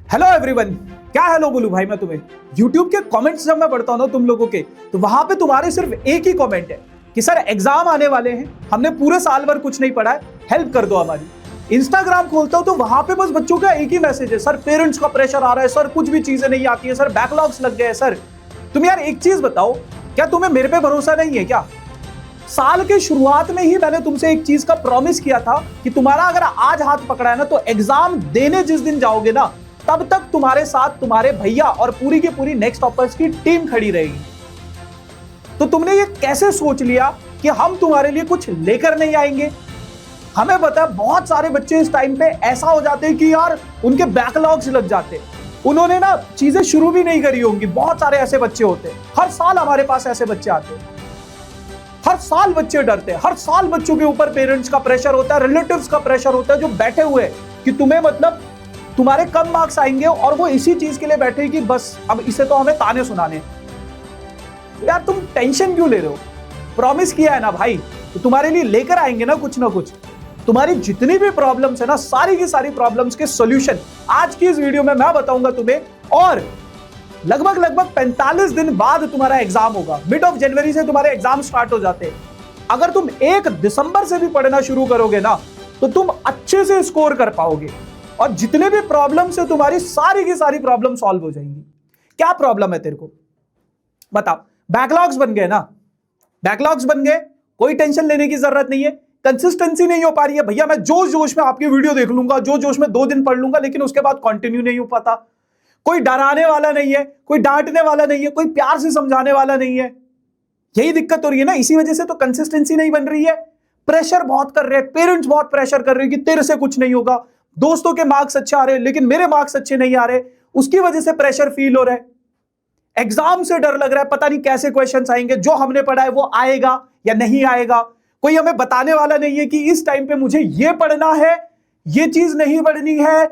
Hello everyone, क्या hello बोलूं भाई मैं तुम्हें। YouTube के कमेंट्स जब मैं पढ़ता हूं ना तुम लोगों के, तो वहां पे तुम्हारे सिर्फ एक ही कमेंट है कि सर एग्जाम आने वाले हैं, हमने पूरे साल भर कुछ नहीं पढ़ा है, हेल्प कर दो हमारी। इंस्टाग्राम खोलता हूं तो वहां पे बस बच्चों का एक ही मैसेज है, सर पेरेंट्स का प्रेशर आ रहा है, सर कुछ भी चीजें नहीं आती है, सर बैकलॉग्स लग गए। सर तुम यार एक चीज बताओ, क्या तुम्हें मेरे पे भरोसा नहीं है क्या? साल के शुरुआत में ही मैंने तुमसे एक चीज का प्रॉमिस किया था कि तुम्हारा अगर आज हाथ पकड़ा है ना, तो एग्जाम देने जिस दिन जाओगे ना, तब तक तुम्हारे साथ तुम्हारे भैया और पूरी की पूरी नेक्स्ट टॉपर्स की टीम खड़ी रहेगी। तो तुमने ये कैसे सोच लिया कि हम तुम्हारे लिए कुछ लेकर नहीं आएंगे? हमें पता है बहुत सारे बच्चे इस टाइम पे ऐसा हो जाते हैं कि यार उनके बैकलॉग्स लग जाते हैं, उन्होंने ना चीजें शुरू भी नहीं करी होंगी। बहुत सारे ऐसे बच्चे होते हैं, हर साल हमारे पास ऐसे बच्चे आते हैं, हर साल बच्चे डरते हैं, हर साल बच्चों के ऊपर पेरेंट्स का प्रेशर होता है, रिलेटिव्स का प्रेशर होता है, जो बैठे हुए हैं कि तुम्हें मतलब तुम्हारे कम मार्क्स आएंगे, और वो इसी चीज के लिए बैठे कि बस अब इसे तो हमें ताने सुनाने। यार तुम टेंशन क्यों ले रहे हो? प्रॉमिस किया है ना भाई, तो तुम्हारे लिए लेकर आएंगे ना कुछ। तुम्हारी जितनी भी प्रॉब्लम्स है ना, सारी की सारी प्रॉब्लम्स के सॉल्यूशन आज की इस वीडियो में मैं बताऊंगा तुम्हें। और लगभग 45 दिन बाद तुम्हारा एग्जाम होगा। मिड ऑफ जनवरी से तुम्हारे एग्जाम स्टार्ट हो जाते हैं। अगर तुम 1 दिसंबर से भी पढ़ना शुरू करोगे ना, तो तुम अच्छे से स्कोर कर पाओगे, और जितने भी प्रॉब्लम्स है तुम्हारी सारी की सारी प्रॉब्लम सॉल्व हो जाएंगी। क्या प्रॉब्लम है तेरे को बताओ? बैकलॉग्स बन गए ना, बैकलॉग्स बन गए, कोई टेंशन लेने की जरूरत नहीं है। कंसिस्टेंसी नहीं हो पा रही है भैया, मैं जोश जोश में आपकी वीडियो देख लूंगा, जोश जोश में 2 दिन पढ़ लूंगा, लेकिन उसके बाद कंटिन्यू नहीं हो पाता। कोई डराने वाला नहीं है, कोई डांटने वाला नहीं है, कोई प्यार से समझाने वाला नहीं है। यही दिक्कत हो रही है ना, इसी वजह से तो कंसिस्टेंसी नहीं बन रही है। प्रेशर बहुत कर रहे हैं, पेरेंट्स बहुत प्रेशर कर रहे हैं कि तेरे से कुछ नहीं होगा। दोस्तों के मार्क्स अच्छे आ रहे हैं लेकिन मेरे मार्क्स अच्छे नहीं आ रहे, उसकी वजह से प्रेशर फील हो रहा है। एग्जाम से डर लग रहा है, पता नहीं कैसे क्वेश्चंस आएंगे, जो हमने पढ़ा है वो आएगा या नहीं आएगा। कोई हमें बताने वाला नहीं है कि इस टाइम पे मुझे ये पढ़ना है, ये चीज नहीं पढ़नी है,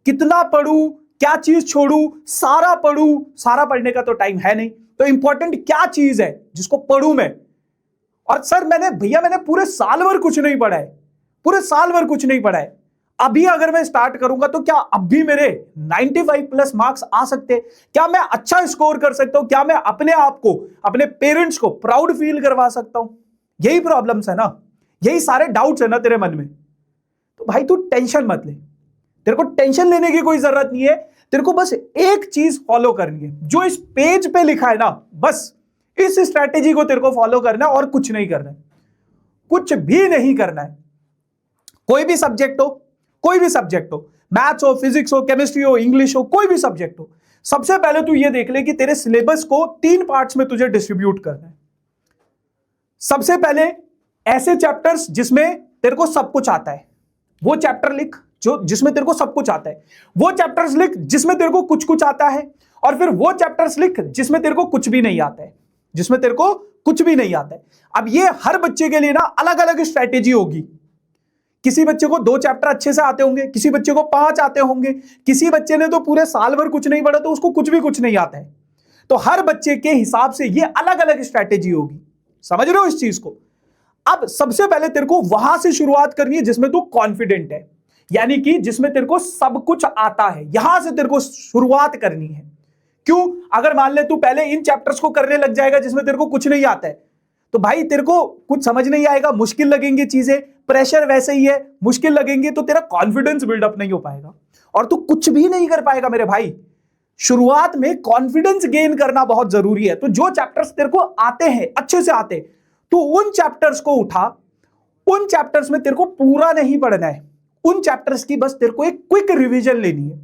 कितना पढ़ूं, क्या चीज छोड़ूं, सारा पढ़ूं। सारा पढ़ने का तो टाइम है नहीं, तो इंपॉर्टेंट क्या चीज है जिसको पढ़ूं मैं? और सर मैंने पूरे साल भर कुछ नहीं पढ़ा है, पूरे साल भर कुछ नहीं पढ़ा है। अभी अगर मैं स्टार्ट करूंगा तो क्या अब भी मेरे 95 प्लस मार्क्स आ सकते? क्या मैं अच्छा स्कोर कर सकता हूं? क्या मैं अपने आप को, अपने पेरेंट्स को प्राउड फील करवा सकता हूं? यही प्रॉब्लम्स है ना, यही सारे डाउट्स है ना तेरे मन में। तो भाई तू टेंशन मत ले, तेरे को टेंशन लेने की कोई जरूरत नहीं है। तेरे को बस एक चीज फॉलो करनी है, जो इस पेज पे लिखा है ना, बस इस स्ट्रैटेजी को तेरे को फॉलो करना है, और कुछ नहीं करना है, कुछ भी नहीं करना है। कोई भी सब्जेक्ट हो, कोई भी सब्जेक्ट हो, मैथ्स हो, फिजिक्स हो, केमिस्ट्री हो, इंग्लिश हो, कोई भी सब्जेक्ट हो, सबसे पहले तू ये देख ले कि तेरे सिलेबस को 3 पार्ट्स में तुझे डिस्ट्रीब्यूट करना है। सबसे पहले ऐसे चैप्टर्स जिसमें तेरे को सब कुछ आता है, वो चैप्टर लिख जो जिसमें तेरे को सब कुछ आता है। वो चैप्टर्स लिख जिसमें तेरे को कुछ कुछ आता है, और फिर वो चैप्टर्स लिख जिसमें तेरे को कुछ भी नहीं आता है, जिसमें तेरे को कुछ भी नहीं आता है। अब ये हर बच्चे के लिए ना अलग अलग स्ट्रैटेजी होगी। किसी बच्चे को 2 चैप्टर अच्छे से आते होंगे, किसी बच्चे को 5 आते होंगे, किसी बच्चे ने तो पूरे साल भर कुछ नहीं पढ़ा तो उसको कुछ नहीं आता है। तो हर बच्चे के हिसाब से ये अलग अलग स्ट्रैटेजी होगी। समझ रहे हो इस चीज को? अब सबसे पहले तेरे को वहां से शुरुआत करनी है जिसमें तू कॉन्फिडेंट है, यानी कि जिसमें तेरे को सब कुछ आता है। यहां से तेरे को शुरुआत करनी है। क्यों? अगर मान ले तू पहले इन चैप्टर्स को करने लग जाएगा जिसमें तेरे को कुछ नहीं आता है, तो भाई तेरे को कुछ समझ नहीं आएगा, मुश्किल लगेंगी चीजें, प्रेशर वैसे ही है, मुश्किल लगेंगे, तो तेरा कॉन्फिडेंस बिल्डअप नहीं हो पाएगा और तू कुछ भी नहीं कर पाएगा मेरे भाई। शुरुआत में कॉन्फिडेंस गेन करना बहुत जरूरी है। तो जो चैप्टर्स तेरे को आते हैं, अच्छे से आते, तो उन चैप्टर्स को उठा। उन चैप्टर्स में तेरे को पूरा नहीं पढ़ना है, उन चैप्टर्स की बस तेरे को एक क्विक रिवीजन लेनी है।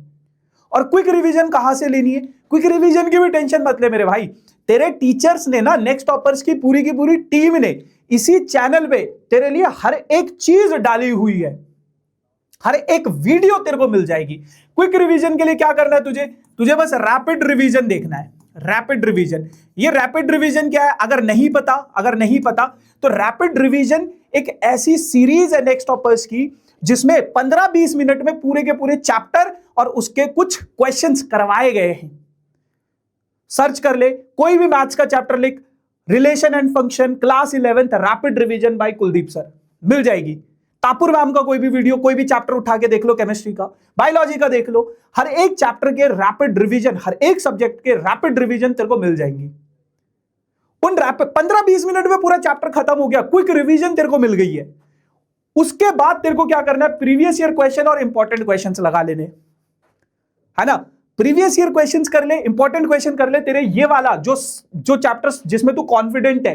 और क्विक रिवीजन कहां से लेनी है? क्विक रिवीजन की भी टेंशन मत ले मेरे भाई, तेरे टीचर्स ने ना, नेक्स्ट टॉपर्स की पूरी टीम ने इसी चैनल पे तेरे लिए हर एक चीज डाली हुई है, हर एक वीडियो तेरे को मिल जाएगी। क्विक रिवीजन के लिए क्या करना है तुझे बस रैपिड रिवीजन देखना है। रैपिड रिवीजन, ये रैपिड रिवीजन क्या है? अगर नहीं पता तो रैपिड रिवीजन एक ऐसी सीरीज है नेक्स्ट टॉपर्स की जिसमें 15-20 मिनट में पूरे के पूरे चैप्टर और उसके कुछ क्वेश्चंस करवाए गए हैं। सर्च कर ले, कोई भी मैथ्स का चैप्टर लिख, relation and function class 11th rapid revision by Kuldeep sir, मिल जाएगी। कापुर मैम का कोई भी वीडियो, कोई भी चैप्टर उठा के देख लो, केमिस्ट्री का, बायोलॉजी का देख लो, हर एक चैप्टर के रैपिड रिवीजन, हर एक सब्जेक्ट के रैपिड रिवीजन तेरे को मिल जाएंगी। उन रैपिड 15-20 मिनट में पूरा चैप्टर खत्म हो गया, क्विक रिवीजन तेरे को मिल गई है। उसके बाद तेरे को क्या करना है, प्रीवियस ईयर क्वेश्चन और इंपॉर्टेंट क्वेश्चंस लगा लेने, है ना। प्रीवियस ईयर क्वेश्चंस कर ले, इंपॉर्टेंट क्वेश्चन कर ले, तेरे ये वाला जो चैप्टर्स जिसमें तू कॉन्फिडेंट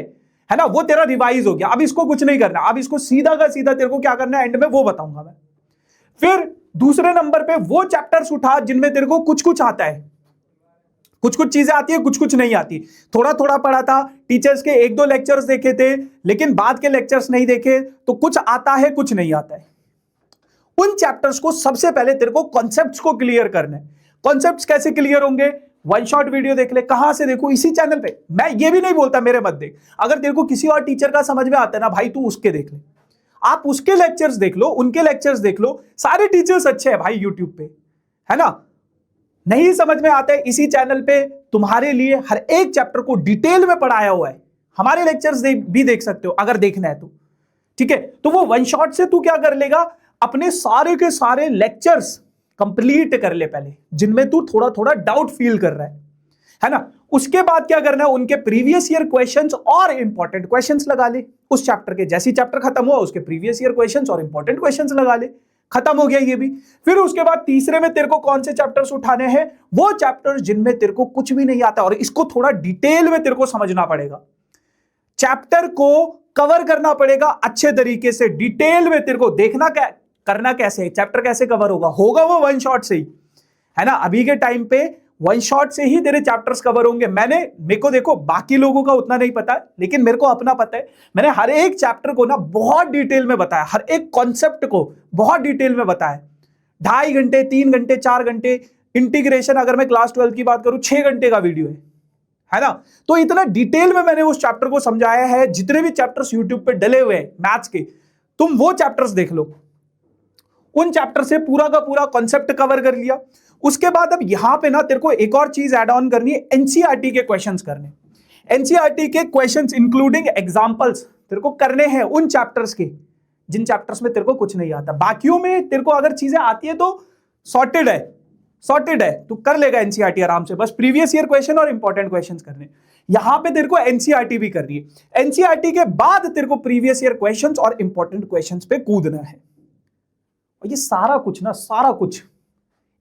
है ना, वो तेरा रिवाइज हो गया। अब इसको कुछ नहीं करना, अब इसको सीधा का सीधा तेरे को क्या करना है, एंड में वो बताऊंगा मैं। फिर दूसरे नंबर पे वो चैप्टर्स उठा जिनमें तेरे को कुछ कुछ आता है, कुछ कुछ चीजें आती है, कुछ कुछ नहीं आती। थोड़ा थोड़ा पढ़ा था, टीचर्स के 1-2 लेक्चर्स देखे थे, लेकिन बाद के लेक्चर्स नहीं देखे, तो कुछ आता है कुछ नहीं आता है। उन चैप्टर्स को सबसे पहले तेरे को कॉन्सेप्ट्स को क्लियर करना है। कॉन्सेप्ट्स कैसे क्लियर होंगे, वन शॉट वीडियो देख ले। कहां से देखो, इसी चैनल पे। मैं ये भी नहीं बोलता मेरे मत देख, अगर तेरे को किसी और टीचर का समझ में आता है ना भाई, तू उसके देख ले, आप उसके लेक्चर्स देख लो, उनके लेक्चर्स देख लो। सारे टीचर्स अच्छे हैं भाई यूट्यूब पे, है ना। नहीं समझ में आता है, इसी चैनल पे तुम्हारे लिए हर एक चैप्टर को डिटेल में पढ़ाया हुआ है। हमारे लेक्चर्स भी देख सकते हो अगर देखना है तो, ठीक है। तो वो वन शॉट से तू क्या कर लेगा, अपने सारे के सारे लेक्चर्स कंप्लीट कर ले पहले, जिनमें तू थोड़ा थोड़ा डाउट फील कर रहा है ना। उसके बाद क्या करना है, उनके प्रीवियस ईयर क्वेश्चंस और इंपॉर्टेंट क्वेश्चंस लगा ले उस चैप्टर के। जैसे चैप्टर खत्म हुआ, उसके प्रीवियस ईयर क्वेश्चंस और इंपॉर्टेंट क्वेश्चंस लगा ले, खत्म हो गया ये भी। फिर उसके बाद तीसरे में तेरे को कौन से चैप्टर्स उठाने हैं, वो चैप्टर्स जिनमें तेरे को कुछ भी नहीं आता, और इसको थोड़ा डिटेल में तेरे को समझना पड़ेगा। चैप्टर को कवर करना पड़ेगा अच्छे तरीके से, डिटेल में तेरे को देखना क्या करना, कैसे चैप्टर कैसे कवर होगा वो वन शॉट से ही, है ना। अभी के टाइम पे वन शॉट से ही तेरे चैप्टर्स कवर होंगे। मेरे को देखो, बाकी लोगों का उतना नहीं पता, लेकिन मेरे को अपना पता है। मैंने हर एक चैप्टर को ना बहुत डिटेल में बताया, हर एक कॉन्सेप्ट को बहुत डिटेल में बताया। 2.5 घंटे, 3 घंटे, 4 घंटे इंटीग्रेशन, अगर मैं क्लास 12 की बात करूं 6 घंटे का वीडियो है ना। तो इतना डिटेल में मैंने उस चैप्टर को समझाया है। जितने भी चैप्टर्स यूट्यूब पे डले हुए हैं मैथ्स के, तुम वो चैप्टर्स देख लो। उन चैप्टर से पूरा का पूरा कॉन्सेप्ट कवर कर लिया। उसके बाद अब यहां पे ना तेरे को एक और चीज ऐड ऑन करनी है, एनसीईआरटी के क्वेश्चंस करने। एनसीईआरटी के क्वेश्चंस इंक्लूडिंग एग्जांपल्स तेरे को करने हैं उन चैप्टर्स के जिन चैप्टर्स में तेरे को कुछ नहीं आता। बाकियों में तेरे को अगर चीजें आती है तो सॉर्टेड है, तू कर लेगा एनसीईआरटी आराम से। बस प्रीवियस ईयर क्वेश्चन और इंपॉर्टेंट क्वेश्चंस करने। यहां पे तेरे को एनसीईआरटी भी करनी है। एनसीईआरटी के बाद तेरे को प्रीवियस ईयर क्वेश्चंस और इंपॉर्टेंट क्वेश्चंस पे कूदना है। और ये सारा कुछ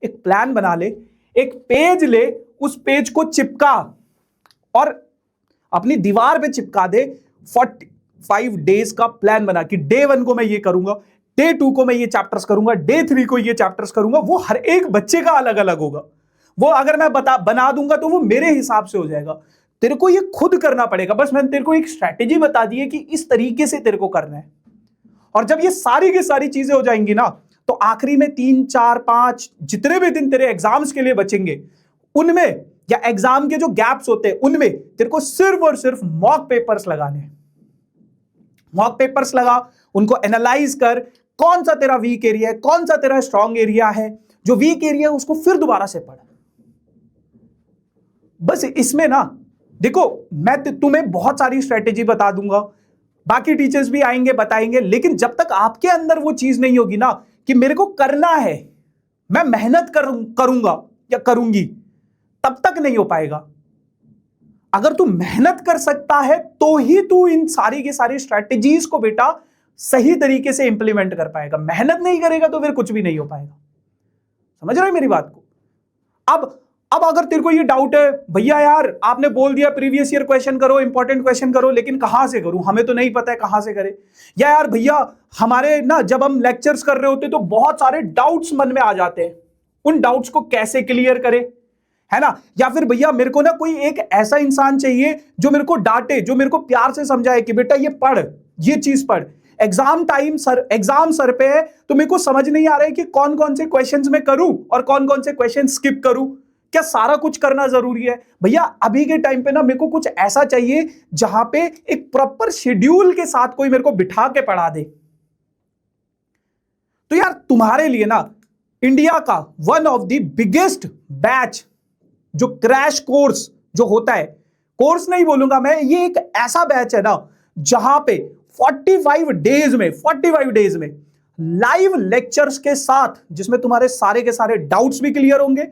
एक प्लान बना ले, एक पेज ले, उस पेज को चिपका और अपनी दीवार पे चिपका दे। 45 डेज का प्लान बना कि डे 1 को मैं ये करूंगा, डे 2 को मैं ये चैप्टर्स करूंगा, डे 3 को ये चैप्टर्स करूंगा। वो हर एक बच्चे का अलग अलग होगा। वो अगर मैं बना दूंगा तो वो मेरे हिसाब से हो जाएगा। तेरे को ये खुद करना पड़ेगा। बस मैंने तेरे को एक स्ट्रैटेजी बता दी है कि इस तरीके से तेरे को करना है। और जब ये सारी की सारी चीजें हो जाएंगी ना, तो आखिरी में 3, 4, 5 जितने भी दिन तेरे एग्जाम्स के लिए बचेंगे, उनमें या एग्जाम के जो गैप्स होते हैं उनमें तेरे को सिर्फ और सिर्फ मॉक पेपर्स लगाने हैं। मॉक पेपर्स लगा, उनको एनालाइज कर, कौन सा तेरा वीक एरिया है, कौन सा तेरा स्ट्रॉन्ग एरिया है। जो वीक एरिया है उसको फिर दोबारा से पढ़। बस इसमें ना देखो, मैं तुम्हें बहुत सारी स्ट्रेटेजी बता दूंगा, बाकी टीचर्स भी आएंगे बताएंगे, लेकिन जब तक आपके अंदर वो चीज नहीं होगी ना कि मेरे को करना है, मैं मेहनत करूंगा या करूंगी, तब तक नहीं हो पाएगा। अगर तू मेहनत कर सकता है तो ही तू इन सारी की सारी स्ट्रैटेजीज को बेटा सही तरीके से इंप्लीमेंट कर पाएगा। मेहनत नहीं करेगा तो फिर कुछ भी नहीं हो पाएगा। समझ रहे हो मेरी बात को? अब अगर तेरे को ये डाउट है, भैया यार आपने बोल दिया प्रीवियस ईयर क्वेश्चन करो, इंपॉर्टेंट क्वेश्चन करो, लेकिन कहां से करूं, हमें तो नहीं पता है कहां से करें। या यार भैया हमारे ना जब हम लेक्चर्स कर रहे होते तो बहुत सारे डाउट्स मन में आ जाते हैं, उन डाउट्स को कैसे क्लियर करें, है ना। या फिर भैया मेरे को ना कोई एक ऐसा इंसान चाहिए जो मेरे को डांटे, जो मेरे को प्यार से समझाए कि बेटा ये पढ़, ये चीज पढ़। एग्जाम सर पे है तो मेरे को समझ नहीं आ रहा है कि कौन कौन से क्वेश्चंस मैं करूं और कौन कौन से क्वेश्चन स्किप करूं। क्या सारा कुछ करना जरूरी है? भैया अभी के टाइम पे ना मेरे को कुछ ऐसा चाहिए जहां पे एक प्रॉपर शेड्यूल के साथ कोई मेरे को बिठा के पढ़ा दे। तो यार तुम्हारे लिए ना इंडिया का one of the biggest batch जो क्रैश कोर्स जो होता है, कोर्स नहीं बोलूंगा मैं, ये एक ऐसा बैच है ना जहां पे 45 डेज में लाइव लेक्चर्स के साथ, जिसमें तुम्हारे सारे के सारे डाउट्स भी क्लियर होंगे,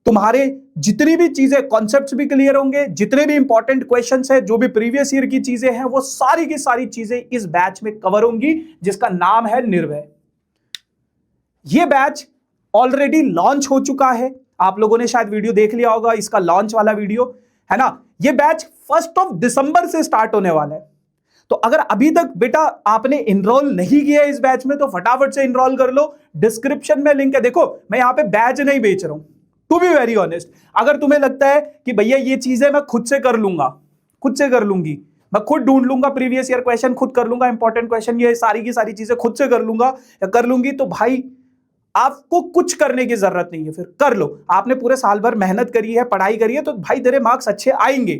तुम्हारे जितनी भी चीजें, कॉन्सेप्ट्स भी क्लियर होंगे, जितने भी इंपॉर्टेंट क्वेश्चंस है, जो भी प्रीवियस ईयर की चीजें हैं, वो सारी की सारी चीजें इस बैच में कवर होंगी, जिसका नाम है निर्भय। ये बैच ऑलरेडी लॉन्च हो चुका है, आप लोगों ने शायद वीडियो देख लिया होगा, इसका लॉन्च वाला वीडियो है ना। ये बैच 1 दिसंबर से स्टार्ट होने वाला है। तो अगर अभी तक बेटा आपने इनरोल नहीं किया है इस बैच में, तो फटाफट से इनरोल कर लो। डिस्क्रिप्शन में लिंक है। देखो, मैं यहां पे बैच नहीं बेच रहा हूं, टू बी वेरी ऑनेस्ट। अगर तुम्हें लगता है कि भैया ये चीजें मैं खुद से कर लूंगा, खुद से कर लूंगी, मैं खुद ढूंढ लूंगा, प्रीवियस ईयर क्वेश्चन खुद कर लूंगा, इंपॉर्टेंट क्वेश्चन ये सारी की सारी चीजें खुद से कर लूंगा या कर लूंगी, तो भाई आपको कुछ करने की जरूरत नहीं है। फिर कर लो, आपने पूरे साल भर मेहनत करी है, पढ़ाई करी है, तो भाई तेरे मार्क्स अच्छे आएंगे,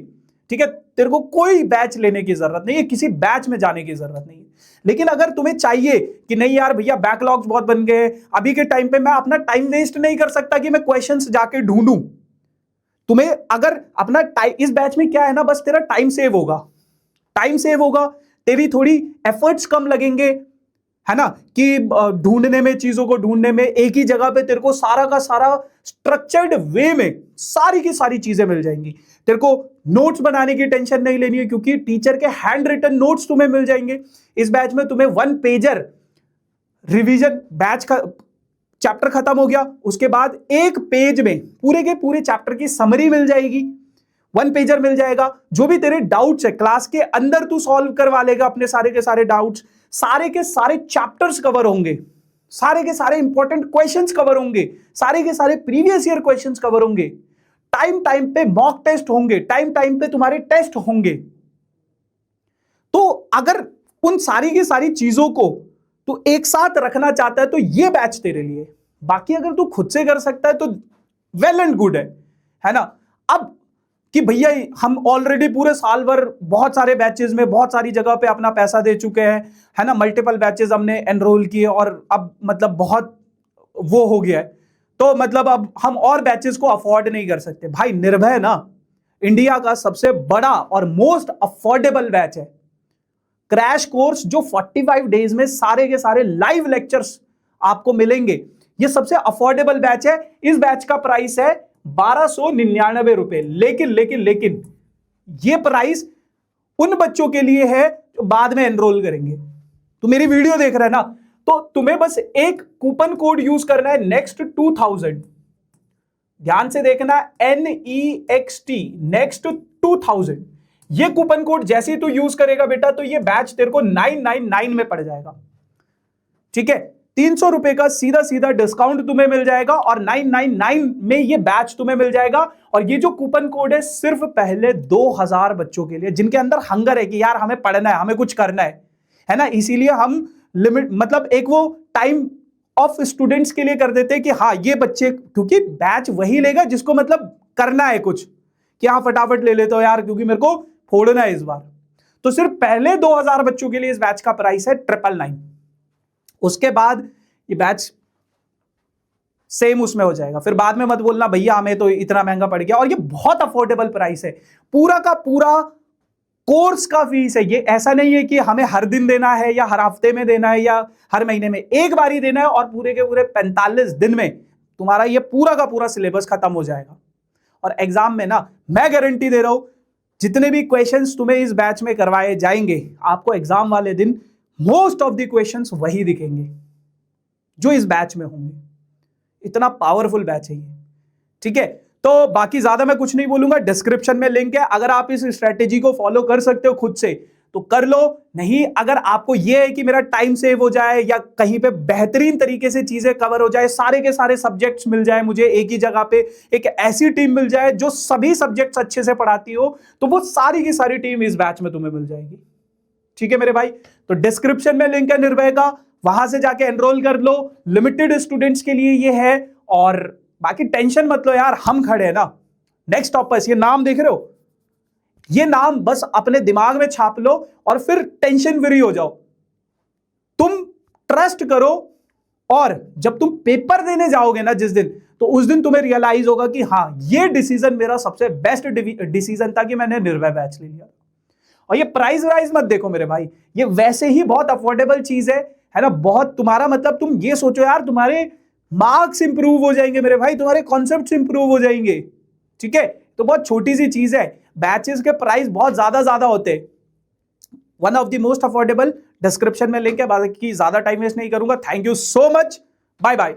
ठीक है। तेरे को कोई बैच लेने की जरूरत नहीं है, किसी बैच में जाने की जरूरत नहीं है। लेकिन अगर तुम्हें चाहिए कि नहीं यार भैया बैकलॉग्स बहुत बन गए, अभी के टाइम पे मैं अपना टाइम वेस्ट नहीं कर सकता कि मैं क्वेश्चंस जाके ढूंढूं, तुम्हें अगर अपना टाइम, इस बैच में क्या है ना, बस तेरा टाइम सेव होगा, टाइम सेव होगा, तेरी थोड़ी एफर्ट्स कम लगेंगे, है ना, कि ढूंढने में, चीजों को ढूंढने में, एक ही जगह पे तेरे को सारा का सारा स्ट्रक्चर्ड वे में सारी की सारी चीजें मिल जाएंगी। तेरे को नोट्स बनाने की टेंशन नहीं लेनी है, क्योंकि टीचर के हैंड रिटन नोट्स तुम्हें मिल जाएंगे। इस बैच में तुम्हें 1 पेजर रिवीजन, बैच का चैप्टर खत्म हो गया, उसके बाद 1 पेज में पूरे के पूरे चैप्टर की समरी मिल जाएगी, 1 पेजर मिल जाएगा। जो भी तेरे डाउट्स है क्लास के अंदर तू सॉल्व करवा लेगा अपने सारे के सारे डाउट्स, सारे के सारे चैप्टर्स कवर होंगे, सारे के सारे इंपॉर्टेंट क्वेश्चंस कवर होंगे, सारे के सारे प्रीवियस ईयर क्वेश्चंस कवर होंगे, टाइम टाइम पे मॉक टेस्ट होंगे, टाइम टाइम पे तुम्हारे टेस्ट होंगे। तो अगर उन सारी की सारी चीजों को तू एक साथ रखना चाहता है तो ये बैच तेरे लिए। बाकी अगर तू खुद से कर सकता है तो वेल एंड गुड है ना। अब कि भैया हम ऑलरेडी पूरे साल भर बहुत सारे बैचेस में, बहुत सारी जगह पे अपना पैसा दे चुके हैं, है ना, मल्टीपल बैचेस हमने एनरोल किए और अब मतलब बहुत वो हो गया है, तो मतलब अब हम और बैचेस को अफोर्ड नहीं कर सकते। भाई निर्भय ना इंडिया का सबसे बड़ा और मोस्ट अफोर्डेबल बैच है, क्रैश कोर्स जो 45 डेज में सारे के सारे लाइव लेक्चर्स आपको मिलेंगे। ये सबसे अफोर्डेबल बैच है। इस बैच का प्राइस है 1299 रुपए। लेकिन ये प्राइस उन बच्चों के लिए है जो बाद में एनरोल करेंगे। तो मेरी वीडियो देख रहे हैं ना, तो तुम्हें बस एक कूपन कोड यूज करना है, नेक्स्ट 2000। ध्यान से देखना, NEXT, नेक्स्ट 2000। ये कूपन कोड जैसे ही तू यूज करेगा बेटा, तो ये बैच तेरे को 999 में पड़ जाएगा, ठीक है। 300 रुपए का सीधा सीधा डिस्काउंट तुम्हें मिल जाएगा और 999 में ये बैच तुम्हें मिल जाएगा। और ये जो कूपन कोड है सिर्फ पहले 2000 बच्चों के लिए, जिनके अंदर हंगर है कि यार हमें पढ़ना है, हमें कुछ करना है ना। इसीलिए हम लिमिट, मतलब एक वो टाइम ऑफ स्टूडेंट्स के लिए कर देते हैं कि हाँ ये बच्चे, क्योंकि बैच वही लेगा जिसको मतलब करना है कुछ, कि हाँ फटाफट ले लेते हो यार क्योंकि मेरे को फोड़ना है इस बार। तो सिर्फ पहले 2000 बच्चों के लिए इस बैच का प्राइस है 999। उसके बाद ये बैच सेम उसमें हो जाएगा। फिर बाद में मत बोलना भैया हमें तो इतना महंगा पड़ गया। और ये बहुत अफोर्डेबल प्राइस है, पूरा का पूरा कोर्स का फीस है। ये ऐसा नहीं है कि हमें हर दिन देना है या हर हफ्ते में देना है या हर महीने में, एक बार ही देना है और पूरे के पूरे 45 दिन में तुम्हारा ये पूरा का पूरा सिलेबस खत्म हो जाएगा। और एग्जाम में ना मैं गारंटी दे रहा हूं, जितने भी क्वेश्चंस तुम्हें इस बैच में करवाए जाएंगे, आपको एग्जाम वाले दिन मोस्ट ऑफ द क्वेश्चंस वही दिखेंगे जो इस बैच में होंगे। इतना पावरफुल बैच है ये, ठीक है। तो बाकी ज्यादा मैं कुछ नहीं बोलूंगा, डिस्क्रिप्शन में लिंक है। अगर आप इस स्ट्रेटेजी को फॉलो कर सकते हो खुद से तो कर लो, नहीं अगर आपको ये है कि मेरा टाइम सेव हो जाए या कहीं पे बेहतरीन तरीके से चीजें कवर हो जाए, सारे के सारे सब्जेक्ट्स मिल जाए मुझे एक ही जगह पे, एक ऐसी टीम मिल जाए जो सभी सब्जेक्ट्स अच्छे से पढ़ाती हो, तो वो सारी की सारी टीम इस बैच में तुम्हें मिल जाएगी, ठीक है मेरे भाई। तो डिस्क्रिप्शन में लिंक है निर्भय का, वहां से जाके एनरोल कर लो। लिमिटेड स्टूडेंट्स के लिए ये है। और बाकी टेंशन मत लो यार, हम खड़े हैं ना। नेक्स्ट टॉपर्स, ये नाम देख रहे हो, ये नाम बस अपने दिमाग में छाप लो और फिर टेंशन फ्री हो जाओ। तुम ट्रस्ट करो और जब तुम पेपर देने जाओगे ना जिस दिन, तो उस दिन तुम्हें रियलाइज होगा कि हाँ ये डिसीजन मेरा सबसे बेस्ट डिसीजन था कि मैंने निर्भय बैच ले लिया। और ये प्राइस वाइज मत देखो मेरे भाई, ये वैसे ही बहुत अफोर्डेबल चीज है है ना। बहुत तुम्हारा मतलब तुम ये सोचो यार, तुम्हारे मार्क्स इंप्रूव हो जाएंगे मेरे भाई, तुम्हारे कॉन्सेप्ट्स इंप्रूव हो जाएंगे, ठीक है। तो बहुत छोटी सी चीज है, बैचेस के प्राइस बहुत ज्यादा होते हैं। One of the most affordable, description में लिंक है। बाकी ज्यादा टाइम वेस्ट नहीं करूंगा। Thank you so much, bye bye.